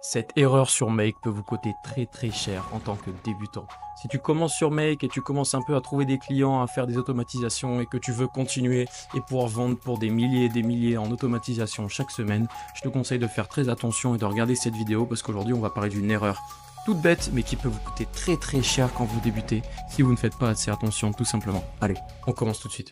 Cette erreur sur Make peut vous coûter très cher en tant que débutant. Si tu commences sur Make et tu commences un peu à trouver des clients, à faire des automatisations et que tu veux continuer et pouvoir vendre pour des milliers et des milliers en automatisation chaque semaine, je te conseille de faire très attention et de regarder cette vidéo parce qu'aujourd'hui on va parler d'une erreur toute bête mais qui peut vous coûter très cher quand vous débutez si vous ne faites pas assez attention tout simplement. Allez, on commence tout de suite.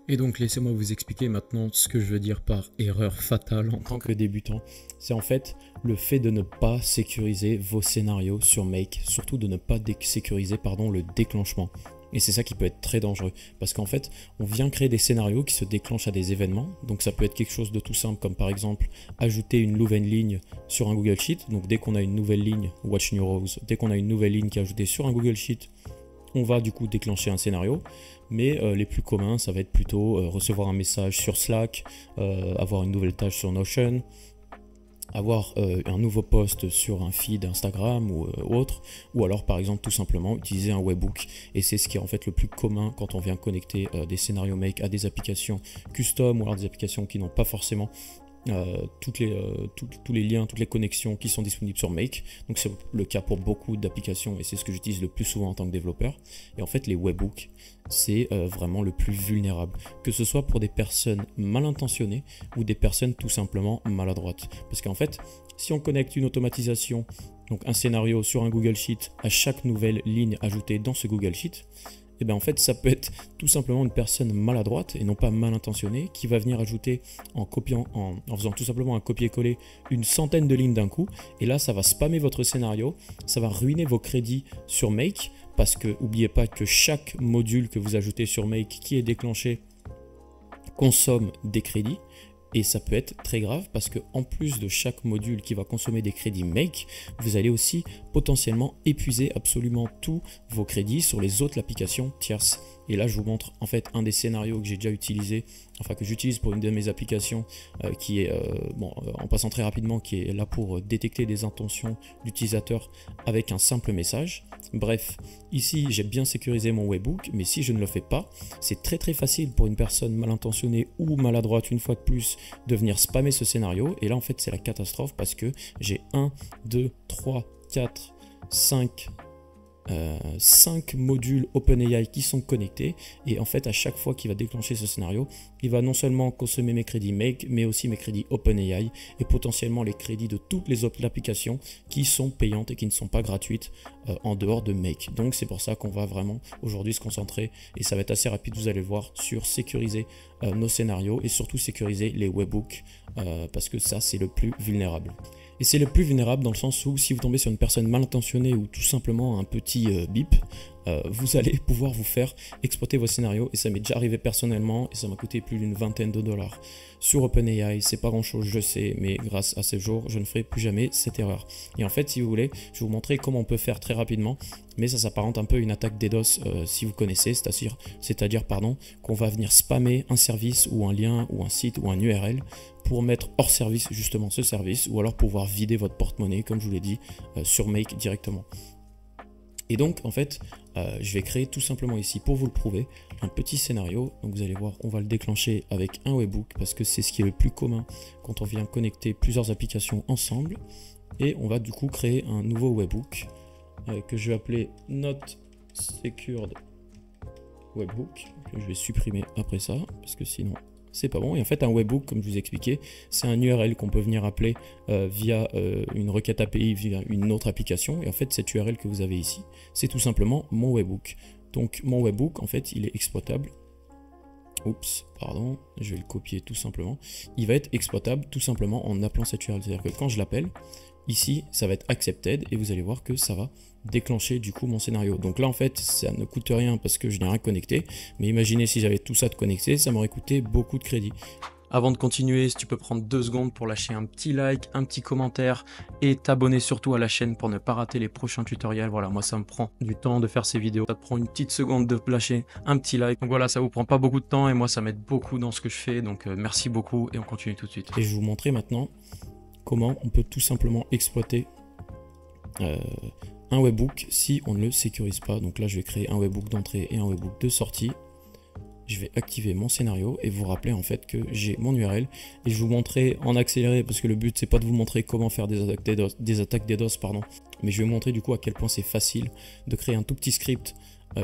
Et donc laissez-moi vous expliquer maintenant ce que je veux dire par erreur fatale en tant que débutant. C'est en fait le fait de ne pas sécuriser vos scénarios sur Make, surtout de ne pas sécuriser le déclenchement. Et c'est ça qui peut être très dangereux, parce qu'en fait, on vient créer des scénarios qui se déclenchent à des événements, donc ça peut être quelque chose de tout simple, comme par exemple ajouter une nouvelle ligne sur un Google Sheet, donc dès qu'on a une nouvelle ligne, Watch New Rows, dès qu'on a une nouvelle ligne qui est ajoutée sur un Google Sheet, on va du coup déclencher un scénario, mais les plus communs, ça va être plutôt recevoir un message sur Slack, avoir une nouvelle tâche sur Notion, avoir un nouveau post sur un feed Instagram ou autre, ou alors par exemple tout simplement utiliser un webhook, et c'est ce qui est en fait le plus commun quand on vient connecter des scénarios Make à des applications custom ou alors des applications qui n'ont pas forcément tous les liens, toutes les connexions qui sont disponibles sur Make. Donc c'est le cas pour beaucoup d'applications et c'est ce que j'utilise le plus souvent en tant que développeur. Et en fait les webhooks, c'est vraiment le plus vulnérable, que ce soit pour des personnes mal intentionnées ou des personnes tout simplement maladroites. Parce qu'en fait, si on connecte une automatisation, donc un scénario sur un Google Sheet à chaque nouvelle ligne ajoutée dans ce Google Sheet, et bien en fait ça peut être tout simplement une personne maladroite et non pas mal intentionnée qui va venir ajouter en faisant tout simplement un copier-coller une centaine de lignes d'un coup, et là ça va spammer votre scénario, ça va ruiner vos crédits sur Make, parce que n'oubliez pas que chaque module que vous ajoutez sur Make qui est déclenché consomme des crédits. Et ça peut être très grave parce que en plus de chaque module qui va consommer des crédits Make, vous allez aussi potentiellement épuiser absolument tous vos crédits sur les autres applications tierces. Et là, je vous montre en fait un des scénarios que j'ai déjà utilisé, enfin que j'utilise pour une de mes applications, qui est, en passant très rapidement, qui est là pour détecter des intentions d'utilisateurs avec un simple message. Bref, ici j'ai bien sécurisé mon webhook, mais si je ne le fais pas, c'est très facile pour une personne mal intentionnée ou maladroite, une fois de plus, de venir spammer ce scénario. Et là en fait c'est la catastrophe parce que j'ai 1, 2, 3, 4, 5 modules OpenAI qui sont connectés, et en fait à chaque fois qu'il va déclencher ce scénario, il va non seulement consommer mes crédits Make mais aussi mes crédits OpenAI et potentiellement les crédits de toutes les autres applications qui sont payantes et qui ne sont pas gratuites en dehors de Make. Donc c'est pour ça qu'on va vraiment aujourd'hui se concentrer, et ça va être assez rapide, vous allez le voir, sur sécuriser nos scénarios et surtout sécuriser les webhooks, parce que ça c'est le plus vulnérable. Et c'est le plus vulnérable dans le sens où si vous tombez sur une personne mal intentionnée ou tout simplement un petit bip, vous allez pouvoir vous faire exploiter vos scénarios, et ça m'est déjà arrivé personnellement et ça m'a coûté plus d'une vingtaine de dollars. Sur OpenAI, c'est pas grand chose, je sais, mais grâce à ce jour, je ne ferai plus jamais cette erreur. Et en fait, si vous voulez, je vais vous montrer comment on peut faire très rapidement, mais ça s'apparente un peu à une attaque DDoS si vous connaissez, c'est-à-dire qu'on va venir spammer un service ou un lien ou un site ou un URL pour mettre hors service justement ce service, ou alors pouvoir vider votre porte-monnaie, comme je vous l'ai dit, sur Make directement. Et donc en fait, je vais créer tout simplement ici, pour vous le prouver, un petit scénario. Donc vous allez voir, on va le déclencher avec un webhook parce que c'est ce qui est le plus commun quand on vient connecter plusieurs applications ensemble. Et on va du coup créer un nouveau webhook que je vais appeler Not Secured Webhook, que je vais supprimer après ça parce que sinon c'est pas bon. Et en fait un webhook, comme je vous expliquais, c'est un URL qu'on peut venir appeler via une requête API via une autre application, et en fait cette URL que vous avez ici, c'est tout simplement mon webhook. Donc mon webhook en fait il est exploitable, oups pardon, je vais le copier tout simplement, il va être exploitable tout simplement en appelant cette URL, c'est à dire que quand je l'appelle ici ça va être accepted, et vous allez voir que ça va déclencher du coup mon scénario. Donc là en fait ça ne coûte rien parce que je n'ai rien connecté, mais imaginez si j'avais tout ça de connecté, ça m'aurait coûté beaucoup de crédit. Avant de continuer, si tu peux prendre 2 secondes pour lâcher un petit like, un petit commentaire et t'abonner surtout à la chaîne pour ne pas rater les prochains tutoriels. Voilà, moi ça me prend du temps de faire ces vidéos, ça te prend une petite seconde de lâcher un petit like. Donc voilà, ça vous prend pas beaucoup de temps et moi ça m'aide beaucoup dans ce que je fais, donc merci beaucoup et on continue tout de suite. Et je vais vous montrer maintenant comment on peut tout simplement exploiter un webhook si on ne le sécurise pas. Donc là je vais créer un webhook d'entrée et un webhook de sortie. je vais activer mon scénario et vous rappeler en fait que j'ai mon URL et je vais vous montrer en accéléré parce que le but c'est pas de vous montrer comment faire des attaques DDoS, pardon, mais je vais vous montrer du coup à quel point c'est facile de créer un tout petit script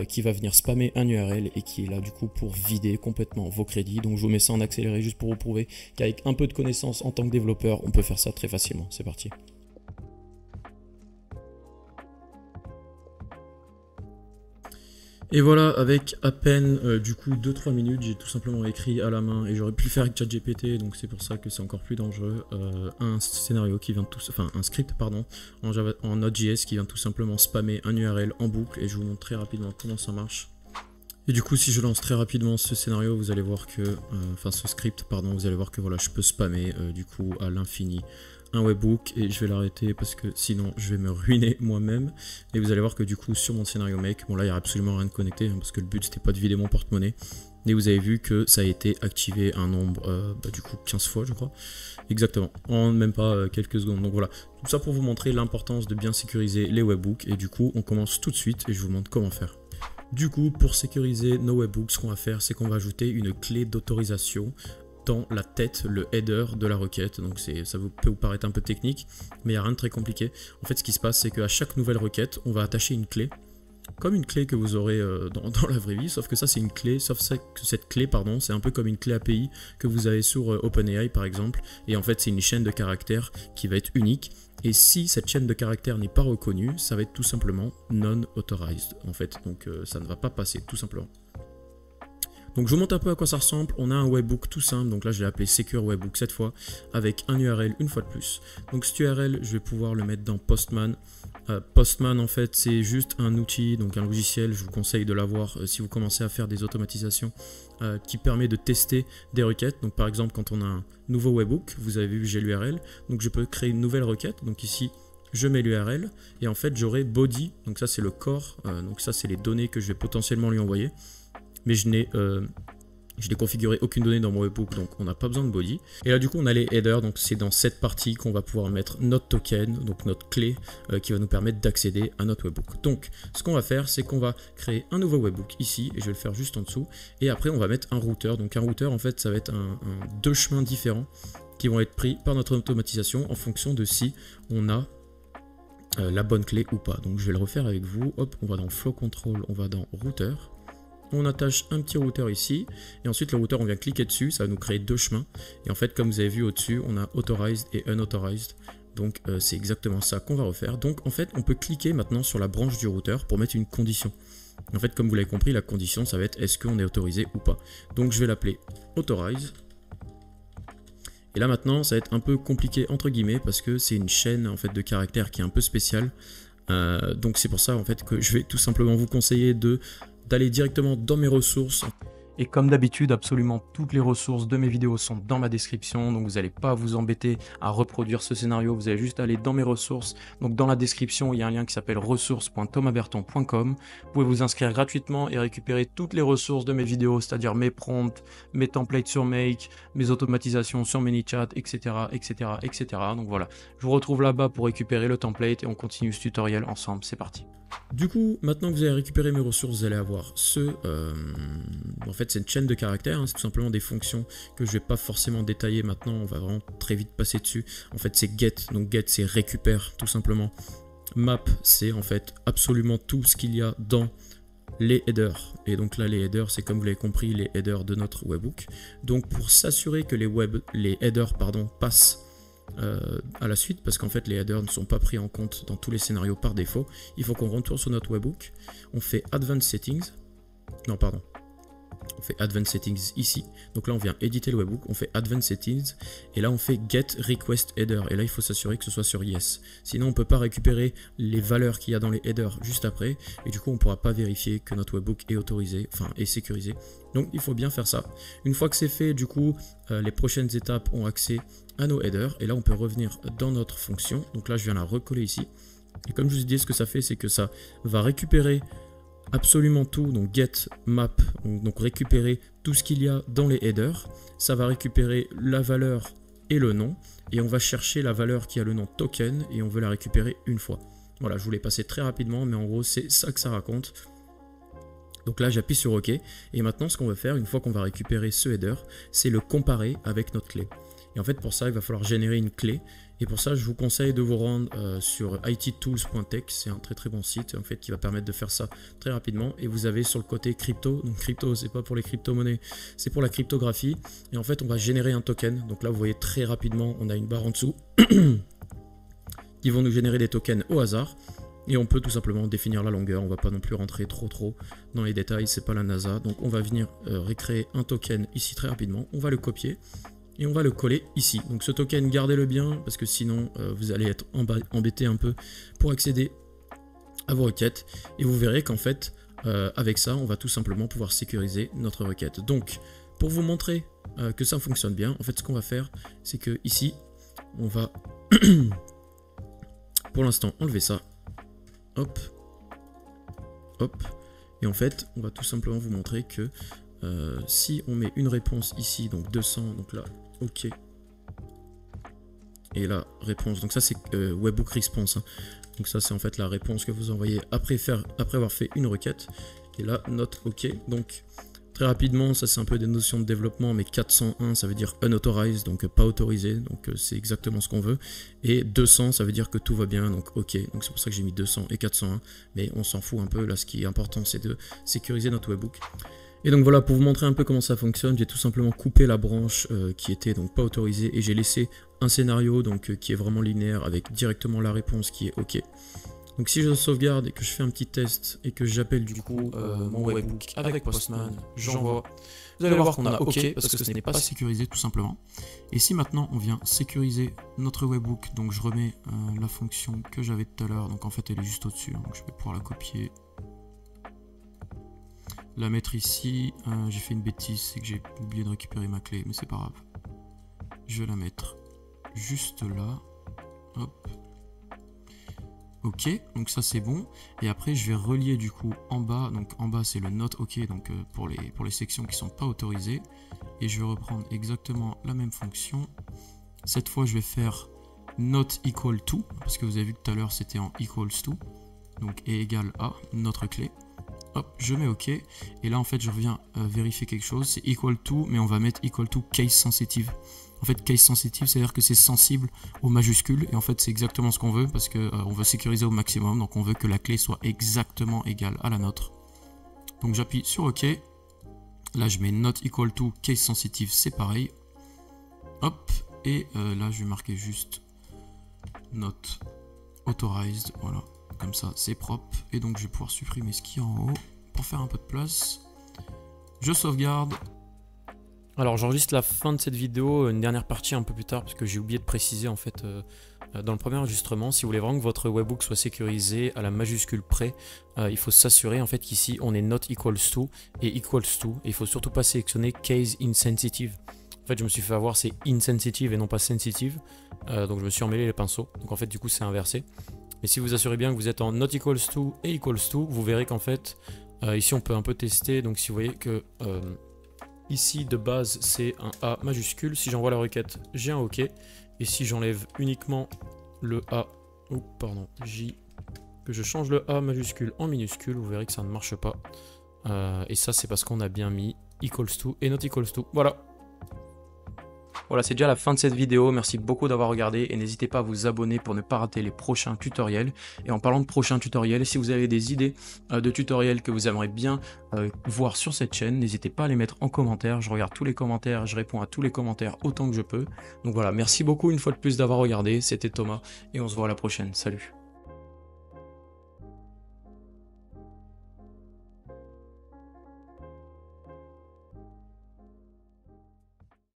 qui va venir spammer un URL et qui est là du coup pour vider complètement vos crédits. Donc je vous mets ça en accéléré juste pour vous prouver qu'avec un peu de connaissances en tant que développeur, on peut faire ça très facilement. C'est parti. Et voilà, avec à peine du coup 2-3 minutes, j'ai tout simplement écrit à la main et j'aurais pu le faire avec ChatGPT, donc c'est pour ça que c'est encore plus dangereux. Un scénario qui vient un script pardon, en Node.js qui vient tout simplement spammer un URL en boucle et je vous montre très rapidement comment ça marche. Et du coup, si je lance très rapidement ce scénario, vous allez voir que, ce script, pardon, vous allez voir que voilà, je peux spammer du coup à l'infini un webhook et je vais l'arrêter parce que sinon je vais me ruiner moi-même. Et vous allez voir que du coup sur mon scénario make, bon là il n'y a absolument rien de connecté parce que le but c'était pas de vider mon porte-monnaie. Et vous avez vu que ça a été activé un nombre, du coup 15 fois je crois, exactement, en même pas quelques secondes. Donc voilà, tout ça pour vous montrer l'importance de bien sécuriser les webhooks. Et du coup on commence tout de suite et je vous montre comment faire. Du coup, pour sécuriser nos webhooks, ce qu'on va faire, c'est qu'on va ajouter une clé d'autorisation dans la tête, le header de la requête. Donc ça peut vous paraître un peu technique, mais il n'y a rien de très compliqué. En fait, ce qui se passe, c'est qu'à chaque nouvelle requête, on va attacher une clé, comme une clé que vous aurez dans la vraie vie, sauf que ça c'est une clé, que cette clé, pardon, c'est un peu comme une clé API que vous avez sur OpenAI par exemple, et en fait c'est une chaîne de caractères qui va être unique. Et si cette chaîne de caractères n'est pas reconnue, ça va être tout simplement non-authorized en fait, donc ça ne va pas passer tout simplement. Donc je vous montre un peu à quoi ça ressemble. On a un webhook tout simple, donc là je l'ai appelé Secure Webhook cette fois, avec un URL une fois de plus. Donc cet URL, je vais pouvoir le mettre dans Postman. Postman en fait c'est juste un outil, donc un logiciel, je vous conseille de l'avoir si vous commencez à faire des automatisations, qui permet de tester des requêtes. Donc par exemple quand on a un nouveau webhook, vous avez vu j'ai l'URL, donc je peux créer une nouvelle requête. Donc ici je mets l'URL et en fait j'aurai body, donc ça c'est le corps, donc ça c'est les données que je vais potentiellement lui envoyer. Mais je n'ai configuré aucune donnée dans mon webhook, donc on n'a pas besoin de body. Et là du coup on a les headers, donc c'est dans cette partie qu'on va pouvoir mettre notre token, donc notre clé qui va nous permettre d'accéder à notre webhook. Donc ce qu'on va faire, c'est qu'on va créer un nouveau webhook ici, et je vais le faire juste en dessous, et après on va mettre un routeur. Donc un routeur en fait ça va être deux chemins différents qui vont être pris par notre automatisation en fonction de si on a la bonne clé ou pas. Donc je vais le refaire avec vous. Hop, on va dans Flow Control, on va dans routeur. On attache un petit routeur ici, et ensuite le routeur on vient cliquer dessus, ça va nous créer deux chemins, et en fait comme vous avez vu au-dessus, on a Authorized et Unauthorized, donc c'est exactement ça qu'on va refaire. Donc en fait on peut cliquer maintenant sur la branche du routeur pour mettre une condition. En fait comme vous l'avez compris, la condition ça va être est-ce qu'on est autorisé ou pas. Donc je vais l'appeler Authorize. Et là maintenant ça va être un peu compliqué entre guillemets, parce que c'est une chaîne en fait de caractères qui est un peu spéciale, donc c'est pour ça en fait que je vais tout simplement vous conseiller d'aller directement dans mes ressources. Et comme d'habitude, absolument toutes les ressources de mes vidéos sont dans ma description, donc vous n'allez pas vous embêter à reproduire ce scénario, vous allez juste aller dans mes ressources. Donc dans la description, il y a un lien qui s'appelle ressources.thomasberton.com. Vous pouvez vous inscrire gratuitement et récupérer toutes les ressources de mes vidéos, c'est-à-dire mes prompts, mes templates sur Make, mes automatisations sur ManyChat, etc., etc., etc. Donc voilà, je vous retrouve là-bas pour récupérer le template et on continue ce tutoriel ensemble, c'est parti. Du coup, maintenant que vous avez récupéré mes ressources, vous allez avoir en fait c'est une chaîne de caractères, hein, c'est tout simplement des fonctions que je vais pas forcément détailler maintenant, on va vraiment très vite passer dessus. En fait c'est get, donc get c'est récupère tout simplement. Map c'est en fait absolument tout ce qu'il y a dans les headers, et donc là les headers c'est comme vous l'avez compris les headers de notre webhook. Donc pour s'assurer que les headers passent à la suite, parce qu'en fait les headers ne sont pas pris en compte dans tous les scénarios par défaut, il faut qu'on retourne sur notre webhook, on fait Advanced Settings, non pardon, on fait Advanced Settings ici, donc là on vient éditer le webhook, on fait Advanced Settings, et là on fait Get Request Header, et là il faut s'assurer que ce soit sur Yes, sinon on ne peut pas récupérer les valeurs qu'il y a dans les headers juste après, et du coup on ne pourra pas vérifier que notre webhook est autorisé, enfin est sécurisé. Donc il faut bien faire ça. Une fois que c'est fait, du coup, les prochaines étapes ont accès à nos headers. Et là, on peut revenir dans notre fonction. Donc là, je viens la recoller ici. Et comme je vous ai dit, ce que ça fait, c'est que ça va récupérer absolument tout. Donc get map, donc récupérer tout ce qu'il y a dans les headers. Ça va récupérer la valeur et le nom. Et on va chercher la valeur qui a le nom token. Et on veut la récupérer une fois. Voilà, je vous l'ai passé très rapidement, mais en gros, c'est ça que ça raconte. Donc là, j'appuie sur OK. Et maintenant, ce qu'on va faire, une fois qu'on va récupérer ce header, c'est le comparer avec notre clé. Et en fait, pour ça, il va falloir générer une clé. Et pour ça, je vous conseille de vous rendre sur ittools.tech. C'est un très très bon site en fait qui va permettre de faire ça très rapidement. Et vous avez sur le côté crypto. Donc crypto, c'est pas pour les crypto-monnaies, c'est pour la cryptographie. Et en fait, on va générer un token. Donc là, vous voyez très rapidement, on a une barre en dessous qui vont nous générer des tokens au hasard. Et on peut tout simplement définir la longueur. On va pas non plus rentrer trop dans les détails. C'est pas la NASA. Donc on va venir recréer un token ici très rapidement. On va le copier. Et on va le coller ici. Donc ce token, gardez-le bien parce que sinon vous allez être embêté un peu pour accéder à vos requêtes. Et vous verrez qu'en fait, avec ça, on va tout simplement pouvoir sécuriser notre requête. Donc, pour vous montrer que ça fonctionne bien, en fait, ce qu'on va faire, c'est que ici, on va pour l'instant enlever ça. Hop. Hop. Et en fait, on va tout simplement vous montrer que si on met une réponse ici, donc 200, donc là, OK. Et là, réponse. Donc ça, c'est Webhook Response. Hein. Donc ça, c'est en fait la réponse que vous envoyez après avoir fait une requête. Et là, note OK. Donc très rapidement, ça c'est un peu des notions de développement, mais 401, ça veut dire unauthorized, donc pas autorisé. Donc c'est exactement ce qu'on veut. Et 200, ça veut dire que tout va bien, donc OK. Donc c'est pour ça que j'ai mis 200 et 401. Mais on s'en fout un peu. Là, ce qui est important, c'est de sécuriser notre webhook. Et donc voilà, pour vous montrer un peu comment ça fonctionne, j'ai tout simplement coupé la branche qui était donc pas autorisée et j'ai laissé un scénario donc qui est vraiment linéaire avec directement la réponse qui est OK. Donc si je sauvegarde et que je fais un petit test et que j'appelle du coup mon webhook avec Postman, j'envoie, vous allez voir qu'on a OK parce que ce n'est pas sécurisé tout simplement. Et si maintenant on vient sécuriser notre webhook, donc je remets la fonction que j'avais tout à l'heure, donc en fait elle est juste au-dessus, donc je vais pouvoir la copier. La mettre ici, j'ai fait une bêtise, c'est que j'ai oublié de récupérer ma clé, mais c'est pas grave. Je vais la mettre juste là, hop. OK, donc ça c'est bon. Et après je vais relier du coup en bas, donc en bas c'est le not OK, donc pour les sections qui sont pas autorisées. Et je vais reprendre exactement la même fonction. Cette fois je vais faire not equal to, parce que vous avez vu que tout à l'heure c'était en equals to, donc est égal à notre clé. Hop, je mets OK, et là en fait je reviens vérifier quelque chose, c'est equal to, mais on va mettre equal to case sensitive. En fait case sensitive, c'est à dire que c'est sensible aux majuscules, et en fait c'est exactement ce qu'on veut, parce que on veut sécuriser au maximum, donc on veut que la clé soit exactement égale à la nôtre. Donc j'appuie sur OK, là je mets not equal to case sensitive, c'est pareil. Hop, et là je vais marquer juste not authorized, voilà. Comme ça, c'est propre. Et donc, je vais pouvoir supprimer ce qui est en haut pour faire un peu de place. Je sauvegarde. Alors, j'enregistre la fin de cette vidéo, une dernière partie un peu plus tard, parce que j'ai oublié de préciser en fait dans le premier enregistrement, si vous voulez vraiment que votre webhook soit sécurisé à la majuscule près, il faut s'assurer en fait qu'ici on est not equals to et equals to. Et il faut surtout pas sélectionner case insensitive. En fait, je me suis fait avoir, c'est insensitive et non pas sensitive. Donc, je me suis emmêlé les pinceaux. Donc, en fait, du coup, c'est inversé. Mais si vous assurez bien que vous êtes en not equals to et equals to, vous verrez qu'en fait, ici on peut un peu tester. Donc si vous voyez que ici de base c'est un A majuscule, si j'envoie la requête, j'ai un OK. Et si j'enlève uniquement le A, ou pardon, J, que je change le A majuscule en minuscule, vous verrez que ça ne marche pas. Et ça c'est parce qu'on a bien mis equals to et not equals to. Voilà. Voilà, c'est déjà la fin de cette vidéo. Merci beaucoup d'avoir regardé et n'hésitez pas à vous abonner pour ne pas rater les prochains tutoriels. Et en parlant de prochains tutoriels, si vous avez des idées de tutoriels que vous aimeriez bien voir sur cette chaîne, n'hésitez pas à les mettre en commentaire. Je regarde tous les commentaires, je réponds à tous les commentaires autant que je peux. Donc voilà, merci beaucoup une fois de plus d'avoir regardé. C'était Thomas et on se voit à la prochaine. Salut.